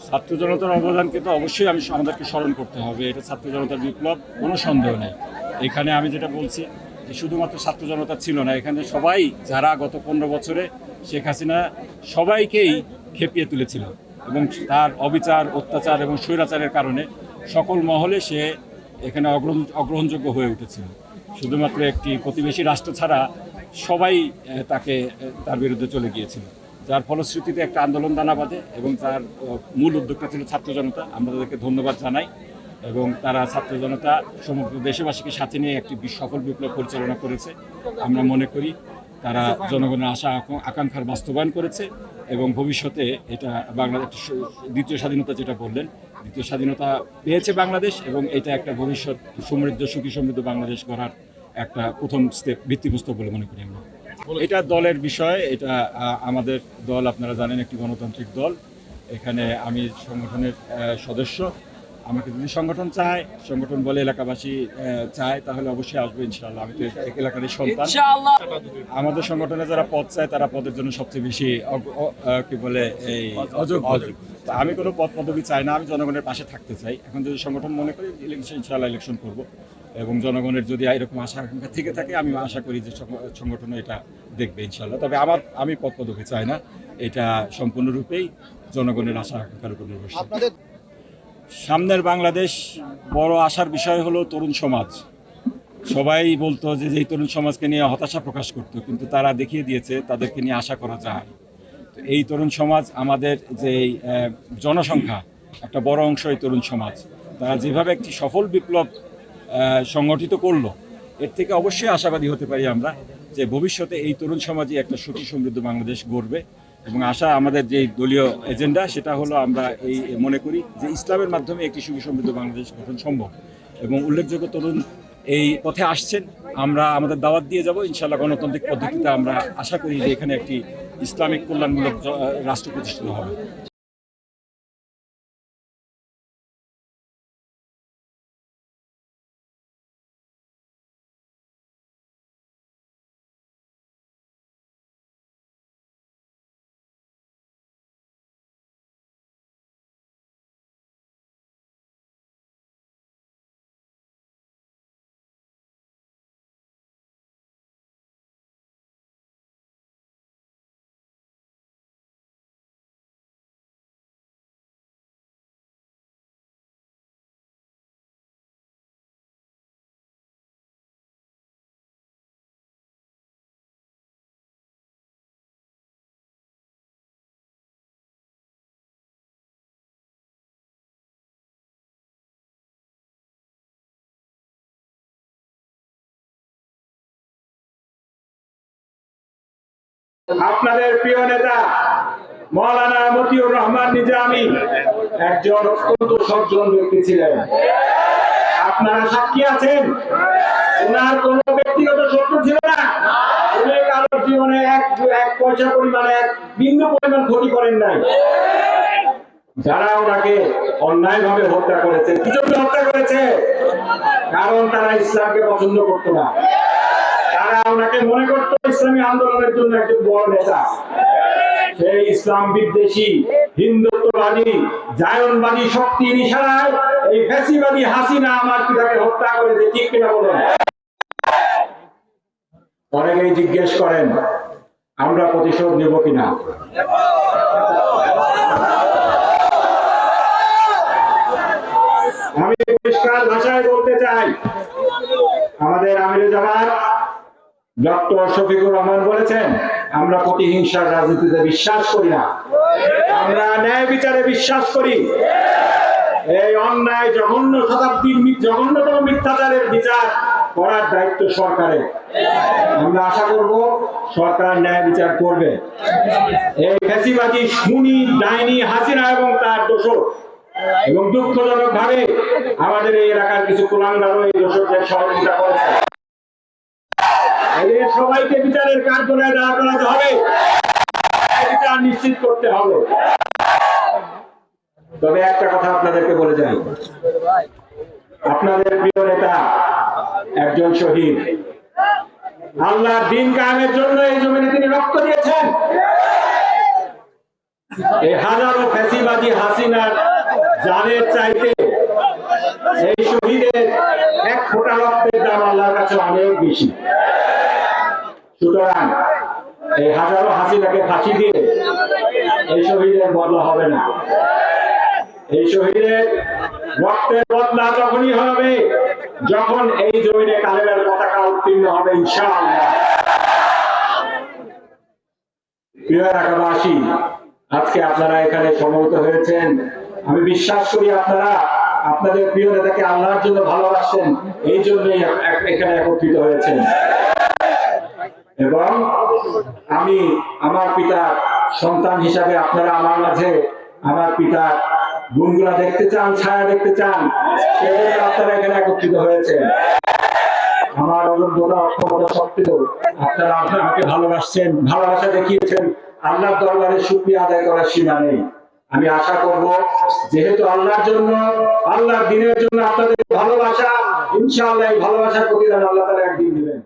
ছাত্র জনতার অবদানকে তো অবশ্যই আমাদেরকে স্মরণ করতে হবে। এটা ছাত্র জনতার বিপ্লব, কোনো সন্দেহ নেই। এখানে আমি যেটা বলছি যে শুধুমাত্র ছাত্র জনতা ছিল না, এখানে সবাই যারা গত 15 বছরে শেখ হাসিনা সবাইকেই খেপিয়ে তুলেছিল এবং তার অবিচার, অত্যাচার এবং স্বৈরাচারের কারণে সকল মহলে সে এখানে অগ্রহণযোগ্য হয়ে উঠেছিল। শুধুমাত্র একটি প্রতিবেশী রাষ্ট্র ছাড়া সবাই তার বিরুদ্ধে চলে গিয়েছিল, যার ফলশ্রুতিতে একটা আন্দোলন দানা বাঁধে এবং তার মূল উদ্যোগটা ছিল ছাত্র জনতা। আমরা তাদেরকে ধন্যবাদ জানাই এবং তারা ছাত্র জনতা সমগ্র দেশবাসীকে সাথে নিয়ে একটি সফল বিপ্লব পরিচালনা করেছে। আমরা মনে করি তারা জনগণের আশা আকাঙ্ক্ষার বাস্তবায়ন করেছে এবং ভবিষ্যতে এটা বাংলাদেশ দ্বিতীয় স্বাধীনতা, যেটা বললেন, দ্বিতীয় স্বাধীনতা পেয়েছে বাংলাদেশ এবং এটা একটা ভবিষ্যৎ সমৃদ্ধ, সুখী সমৃদ্ধ বাংলাদেশ গড়ার একটা প্রথম ভিত্তিপ্রস্তর বলে মনে করি আমরা। এটা দলের বিষয়, এটা আমাদের দল, আপনারা জানেন, একটি গণতান্ত্রিক দল। এখানে আমি সংগঠনের সদস্য। আমাকে যদি সংগঠন চায়, সংগঠন বলে এলাকাবাসী চায়, তাহলে অবশ্যই আসবো ইনশাআল্লাহ। আমি তো এক এলাকারই সন্তান। আমাদের সংগঠনে যারা পদ চায় তারা পদের জন্য সবচেয়ে বেশি কি বলে এই অযোগ্য। আমি কোনো পদ পদবি চাই না, আমি জনগণের পাশে থাকতে চাই। এখন যদি সংগঠন মনে করি ইনশাআল্লাহ ইলেকশন করব এবং জনগণের যদি এরকম আশা আকাঙ্ক্ষা থেকে থাকে, আমি আশা করি যে সংগঠন এটা দেখবে ইনশাআল্লাহ। তবে আমি পদ পদবি চাই না, এটা সম্পূর্ণরূপেই জনগণের আশা আকাঙ্ক্ষার উপর নির্ভরশীল। সামনের বাংলাদেশ বড় আশার বিষয় হলো তরুণ সমাজ। সবাই বলতো যে এই তরুণ সমাজকে নিয়ে হতাশা প্রকাশ করতো, কিন্তু তারা দেখিয়ে দিয়েছে তাদেরকে নিয়ে আশা করা যায়। তো এই তরুণ সমাজ, আমাদের যে জনসংখ্যা একটা বড় অংশ এই তরুণ সমাজ, তারা যেভাবে একটি সফল বিপ্লব সংগঠিত করলো, এর থেকে অবশ্যই আশাবাদী হতে পারি আমরা যে ভবিষ্যতে এই তরুণ সমাজই একটা সুখী সমৃদ্ধ বাংলাদেশ গড়বে। এবং আশা, আমাদের যে দলীয় এজেন্ডা, সেটা হলো আমরা মনে করি যে ইসলামের মাধ্যমে একটি সুখী সমৃদ্ধ বাংলাদেশ গঠন সম্ভব এবং উল্লেখযোগ্য তরুণ এই পথে আসছেন। আমরা আমাদের দাওয়াত দিয়ে যাব ইনশাআল্লাহ। গণতান্ত্রিক পদ্ধতিতে আমরা আশা করি যে এখানে একটি ইসলামিক কল্যাণমূলক রাষ্ট্র প্রতিষ্ঠিত হবে। আপনাদের প্রিয় নেতা মাওলানা মতিউর রহমান নিজামী একজন অত্যন্ত সজ্জন ব্যক্তি ছিলেন। আপনারা সাক্ষী আছেন, ওনার কোন ব্যক্তিগত শত্রু ছিল না। উনি কারোর জীবনে এক পয়সা পরিমাণে এক বিন্দু পরিমাণ ক্ষতি করেন নাই। যারা ওনাকে অন্যায়ভাবে হত্যা করেছে, কি জন্য হত্যা করেছে? কারণ তারা ইসলামকে পছন্দ করতো না। তারা ওনাকে মনে করতো ইসলামী আন্দোলনের জন্য একজন বড় নেতা। সেই ইসলাম বিদ্বেষী, হিন্দুত্ববাদী, জায়নবাদী শক্তির ইশারায় এই ফ্যাসিবাদী হাসিনা আমার পিতাকে হত্যা করেছে। ঠিক কিনা বলেন? অনেকেই জিজ্ঞেস করেন আমরা প্রতিশোধ নেব কিনা। আমি পরিষ্কার ভাষায় বলতে চাই, আমাদের আমিরে জামাত ডক্টর শফিকুর রহমান বলেছেন, আমরা প্রতিহিংসার রাজনীতিতে বিশ্বাস করি না, আমরা ন্যায় বিচারে বিশ্বাস করি। এই অন্যায় জঘন্য, শতাব্দীর জঘন্যতম মিথ্যাচারের বিচার করার দায়িত্ব সরকারের। আমরা আশা করব সরকার ন্যায় বিচার করবে। এই ফ্যাসিবাদী খুনি ডাইনি হাসিনা এবং তার দোষর, এবং দুঃখজনক ভাবে আমাদের এই এলাকার কিছু কুলাঙ্গারও এই দোষরদের সহযোগিতা করেছে। এদের সবাইকে বিচারের কাঠগড়ায় দাঁড় করাতে হবে, বিচার নিশ্চিত করতে হবে। তবে একটা কথা আপনাদেরকে বলে যাই, আপনাদের প্রিয় নেতা একজন শহীদ। আল্লাহর দ্বীন কায়েমের জন্য এই জমিনে তিনি রক্ত দিয়েছেন। এই হাজারো ফ্যাসিবাদী হাসিনার জানের চাইতে এই শহীদের এক ফোঁটা রক্তের দাম আল্লাহর কাছে অনেক বেশি। সুতরাং এই হাজারো হাসিনাকে ফাঁসি দিয়ে এই শহীদের বদলা হবে না। এই শহীদের রক্তের বদলা তখনই হবে যখন এই জমিনে কালেমার পতাকা উত্তীর্ণ হবে ইনশাআল্লাহ। প্রিয় এলাকাবাসী, আজকে আপনারা এখানে সমবেত হয়েছেন, আমি বিশ্বাস করি আপনারা আপনাদের প্রিয় নেতাকে আল্লাহর জন্য ভালোবাসেন, এই জন্যই এখানে একত্রিত হয়েছেন। এবং আমি আমার পিতার সন্তান হিসাবে আপনারা আমার মাঝে আমার পিতার গুণগুলা দেখতে চান, ছায়া দেখতে চান, সেজন্য আপনারা এখানে একত্রিত হয়েছেন। আমার অযোগ্যতা অক্ষমতা সত্ত্বেও আপনারা আমাকে ভালোবাসছেন, ভালোবাসা দেখিয়েছেন। আল্লাহর দরবারে শুকরিয়া আদায় করার সীমা নেই। আমি আশা করব যেহেতু আল্লাহর জন্য, আল্লাহর দ্বীনের জন্য আপনাদের ভালোবাসা, ইনশাআল্লাহ এই ভালোবাসার প্রতিদান আল্লাহ তাআলা একদিন দিবেন।